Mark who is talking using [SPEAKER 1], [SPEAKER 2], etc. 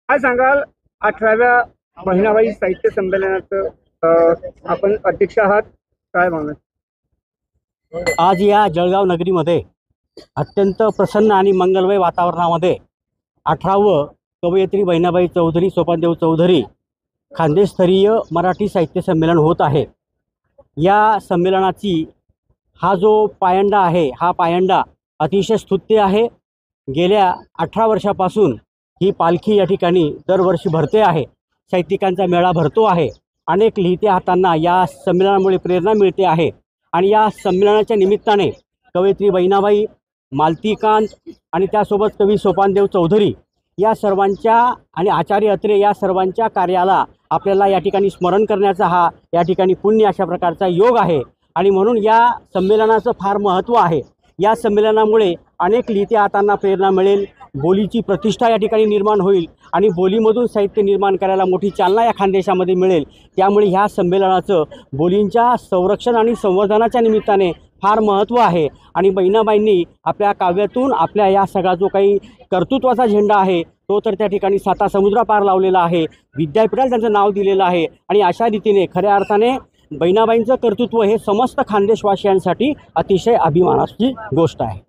[SPEAKER 1] काय सांगाल 18व्या बहिणाबाई साहित्य संमेलनाचं आपण अध्यक्ष आहात, काय म्हणत?
[SPEAKER 2] आज या जळगाव नगरीमध्ये अत्यंत प्रसन्न आणि मंगलमय वातावरणामध्ये 18वं कवयित्री बहिणाबाई चौधरी सोपानदेव चौधरी खानदेशस्तरीय मराठी साहित्य संमेलन होत आहे। या संमेलनाची हा जो पायंडा आहे, हा पायंडा अतिशय स्तुत्य आहे। गेल्या 18 वर्षापासून ही पालखी या ठिकाणी दरवर्षी भरते आहे। साहित्यिकांचा मेळा भरतो आहे। अनेक लिहित्या हातांना या संमेलनामुळे प्रेरणा मिळते आहे आणि या संमेलनाच्या निमित्ताने कवयित्री बहिणाबाई, मालतीकांत आणि त्यासोबत कवी सोपानदेव चौधरी या सर्वांच्या आणि आचार्य अत्रे या सर्वांच्या कार्याला आपल्याला या ठिकाणी स्मरण करण्याचा हा या ठिकाणी पुण्य अशा प्रकारचा योग आहे आणि म्हणून या संमेलनाचं फार महत्त्व आहे। या संमेलनामुळे अनेक लिहित्या हातांना प्रेरणा मिळेल, बोलीची प्रतिष्ठा या ठिकाणी निर्माण होईल आणि बोलीमधून साहित्य निर्माण करायला मोठी चालना या खानदेशामध्ये मिळेल। त्यामुळे ह्या संमेलनाचं बोलींच्या संरक्षण आणि संवर्धनाच्या निमित्ताने फार महत्त्व आहे आणि बहिणाबाईंनी आपल्या काव्यातून आपल्या या सगळा जो काही कर्तृत्वाचा झेंडा आहे तो तर त्या ठिकाणी 7 समुद्रापार लावलेला आहे। विद्यापीठाला त्यांचं नाव दिलेलं आहे आणि अशा रीतीने खऱ्या अर्थाने बहिणाबाईंचं कर्तृत्व हे समस्त खानदेशवासियांसाठी अतिशय अभिमानाची गोष्ट आहे।